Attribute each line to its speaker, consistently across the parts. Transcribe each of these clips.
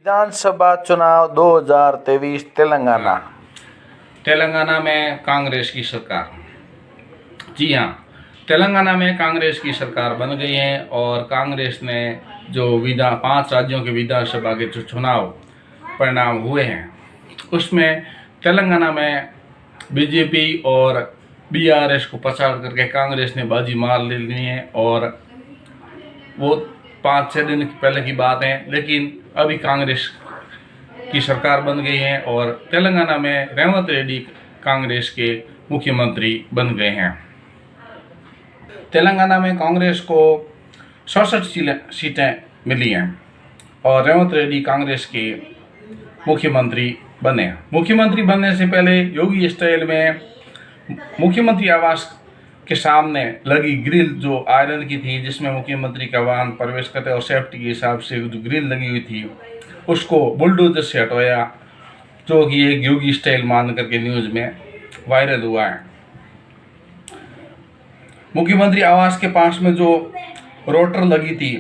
Speaker 1: विधानसभा चुनाव 2023
Speaker 2: तेलंगाना में कांग्रेस की सरकार। जी हाँ, तेलंगाना में कांग्रेस की सरकार बन गई है और कांग्रेस ने जो 5 राज्यों के विधानसभा के जो चुनाव परिणाम हुए हैं उसमें तेलंगाना में बीजेपी और बीआरएस को पछाड़ करके कांग्रेस ने बाजी मार ली है। और वो 5-6 दिन पहले की बात है, लेकिन अभी कांग्रेस की सरकार बन गई है और तेलंगाना में रेवंत रेड्डी कांग्रेस के मुख्यमंत्री बन गए हैं। तेलंगाना में कांग्रेस को 67 सीटें मिली हैं और रेवंत रेड्डी कांग्रेस के मुख्यमंत्री बने। मुख्यमंत्री बनने से पहले योगी स्टाइल में मुख्यमंत्री आवास के सामने लगी ग्रिल जो आयरन की थी, जिसमें मुख्यमंत्री का वाहन प्रवेश करते और सेफ्टी के हिसाब से जो ग्रिल लगी हुई थी उसको बुलडोजर से हटवाया, जो कि एक योगी स्टाइल मान करके न्यूज़ में वायरल हुआ है। मुख्यमंत्री आवास के पास में जो रोटर लगी थी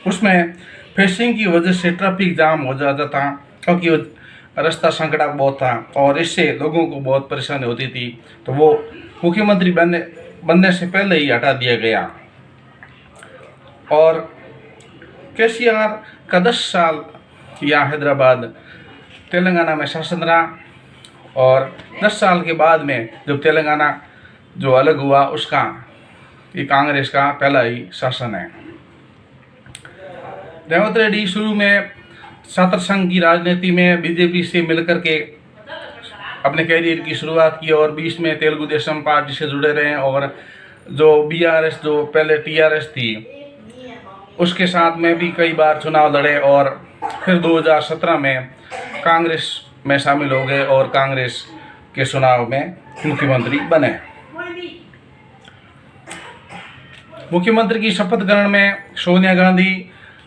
Speaker 2: उसमें फेसिंग की वजह से ट्रैफिक जाम हो जाता था, क्योंकि रास्ता संकड़ा बहुत था और इससे लोगों को बहुत परेशानी होती थी। तो वो मुख्यमंत्री बनने से पहले ही हटा दिया गया। और केसीआर का 10 साल या हैदराबाद तेलंगाना में शासन रहा और 10 साल के बाद में जब तेलंगाना जो अलग हुआ उसका ये कांग्रेस का पहला ही शासन है। रेवंत रेड्डी शुरू में छात्र संघ की राजनीति में बीजेपी से मिलकर के अपने कैरियर की शुरुआत की और 20 में तेलुगु देशम पार्टी से जुड़े रहे और जो बीआरएस जो पहले टीआरएस थी उसके साथ में भी कई बार चुनाव लड़े और फिर 2017 में कांग्रेस में शामिल हो गए और कांग्रेस के चुनाव में मुख्यमंत्री बने। मुख्यमंत्री की शपथ ग्रहण में सोनिया गांधी,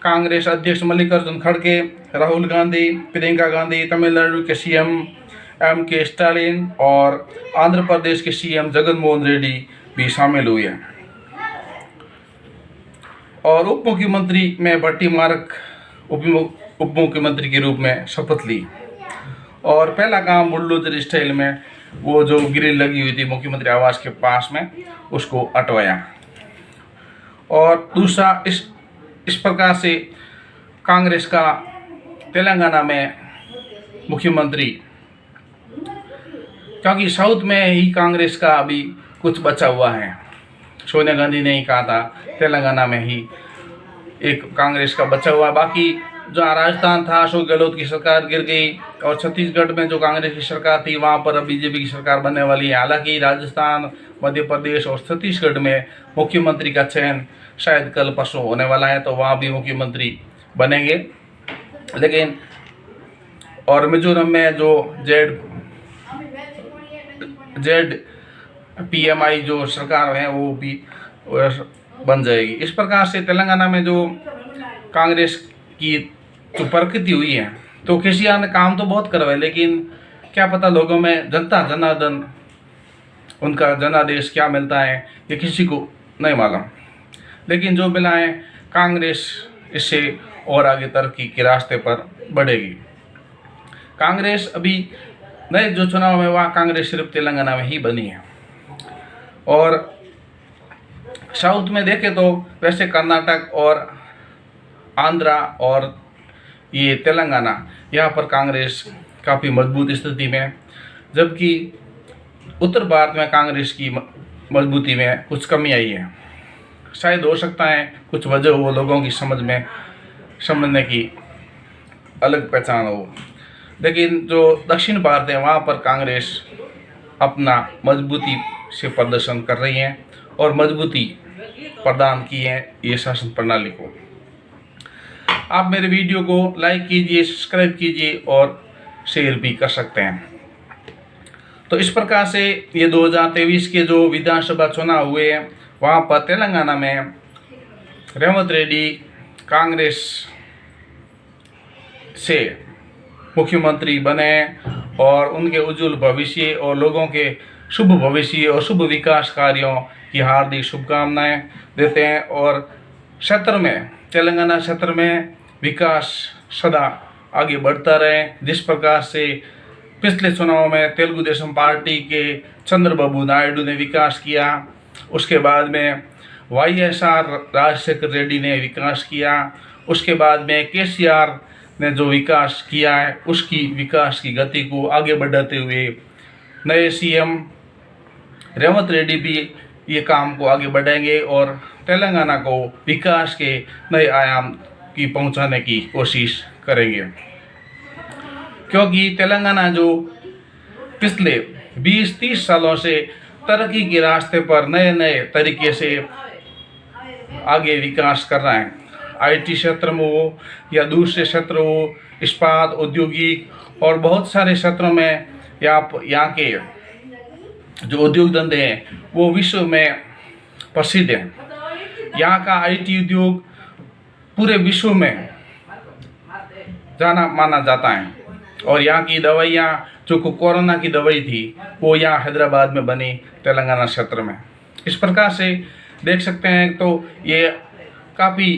Speaker 2: कांग्रेस अध्यक्ष मल्लिकार्जुन खड़गे, राहुल गांधी, प्रियंका गांधी, तमिलनाडु के सीएम के स्टालिन और आंध्र प्रदेश के सीएम जगनमोहन रेड्डी भी शामिल हुए हैं। और उप मुख्यमंत्री में भट्टी मारक उप मुख्यमंत्री के रूप में शपथ ली और पहला काम बुलडोजर स्टाइल में वो जो ग्रिल लगी हुई थी मुख्यमंत्री आवास के पास में उसको हटवाया। और दूसरा इस प्रकार से कांग्रेस का तेलंगाना में मुख्यमंत्री, क्योंकि साउथ में ही कांग्रेस का अभी कुछ बचा हुआ है। सोनिया गांधी ने ही कहा था तेलंगाना में ही एक कांग्रेस का बचा हुआ, बाकी जो राजस्थान था अशोक गहलोत की सरकार गिर गई और छत्तीसगढ़ में जो कांग्रेस की सरकार थी वहाँ पर अब बीजेपी की सरकार बनने वाली है। हालांकि राजस्थान, मध्य प्रदेश और छत्तीसगढ़ में मुख्यमंत्री का चयन शायद कल परसों होने वाला है, तो वहाँ भी मुख्यमंत्री बनेंगे। लेकिन और मिजोरम में जो जेड पीएमआई जो सरकार है वो भी बन जाएगी। इस प्रकार से तेलंगाना में जो कांग्रेस की जो प्रकृति हुई है, तो केसीआर ने काम तो बहुत करवाए, लेकिन क्या पता लोगों में जनता जनार्दन उनका जनादेश क्या मिलता है ये किसी को नहीं मालूम। लेकिन जो मिला है कांग्रेस इससे और आगे तरक्की के रास्ते पर बढ़ेगी। कांग्रेस अभी नए जो चुनाव में वहाँ कांग्रेस सिर्फ तेलंगाना में ही बनी है। और साउथ में देखें तो वैसे कर्नाटक और आंध्रा और ये तेलंगाना यहाँ पर कांग्रेस काफ़ी मजबूत स्थिति में, जबकि उत्तर भारत में कांग्रेस की मजबूती में कुछ कमी आई है। शायद हो सकता है कुछ वजह हो, लोगों की समझने की अलग पहचान हो, लेकिन जो दक्षिण भारत है वहाँ पर कांग्रेस अपना मजबूती से प्रदर्शन कर रही है और मजबूती प्रदान की है ये शासन प्रणाली को। आप मेरे वीडियो को लाइक कीजिए, सब्सक्राइब कीजिए और शेयर भी कर सकते हैं। तो इस प्रकार से ये 2023 के जो विधानसभा चुनाव हुए हैं वहाँ पर तेलंगाना में रेवंत रेड्डी कांग्रेस से मुख्यमंत्री बने और उनके उज्जवल भविष्य और लोगों के शुभ भविष्य और शुभ विकास कार्यों की हार्दिक शुभकामनाएं देते हैं। और क्षेत्र में तेलंगाना क्षेत्र में विकास सदा आगे बढ़ता रहे। जिस प्रकार से पिछले चुनाव में तेलुगु देशम पार्टी के चंद्रबाबू नायडू ने विकास किया, उसके बाद में YSR राजशेखर रेड्डी ने विकास किया, उसके बाद में KCR ने जो विकास किया है उसकी विकास की गति को आगे बढ़ाते हुए नए CM रेवंत रेड्डी भी ये काम को आगे बढ़ाएंगे और तेलंगाना को विकास के नए आयाम की पहुंचाने की कोशिश करेंगे। क्योंकि तेलंगाना जो पिछले 20-30 सालों से तरक्की के रास्ते पर नए नए तरीके से आगे विकास कर रहा है, IT क्षेत्र में हो या दूसरे क्षेत्र हो, इस्पात, औद्योगिक और बहुत सारे क्षेत्रों में यहाँ के जो उद्योग धंधे हैं वो विश्व में प्रसिद्ध हैं। यहाँ का IT उद्योग पूरे विश्व में जाना माना जाता है और यहाँ की दवाइयाँ जो कोरोना की दवाई थी वो यहाँ हैदराबाद में बनी तेलंगाना क्षेत्र में। इस प्रकार से देख सकते हैं तो ये काफ़ी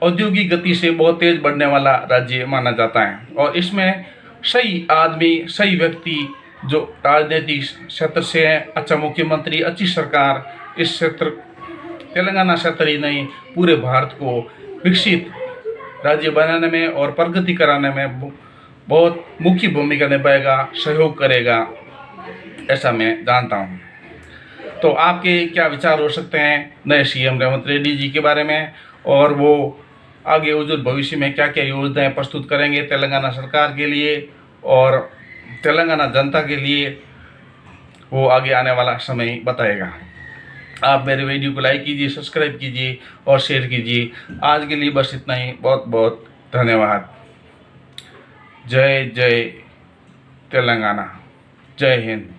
Speaker 2: औद्योगिक गति से बहुत तेज बढ़ने वाला राज्य माना जाता है और इसमें सही आदमी, सही व्यक्ति जो राजनीतिक क्षेत्र से है, अच्छा मुख्यमंत्री, अच्छी सरकार इस क्षेत्र तेलंगाना क्षेत्र ही नहीं पूरे भारत को विकसित राज्य बनाने में और प्रगति कराने में बहुत मुख्य भूमिका निभाएगा, सहयोग करेगा, ऐसा मैं जानता हूँ। तो आपके क्या विचार हो सकते हैं नए CM रेवंत रेड्डी जी के बारे में, और वो आगे उज्जवल भविष्य में क्या क्या योजनाएं प्रस्तुत करेंगे तेलंगाना सरकार के लिए और तेलंगाना जनता के लिए, वो आगे आने वाला समय बताएगा। आप मेरे वीडियो को लाइक कीजिए, सब्सक्राइब कीजिए और शेयर कीजिए। आज के लिए बस इतना ही। बहुत बहुत धन्यवाद। जय जय तेलंगाना, जय हिंद।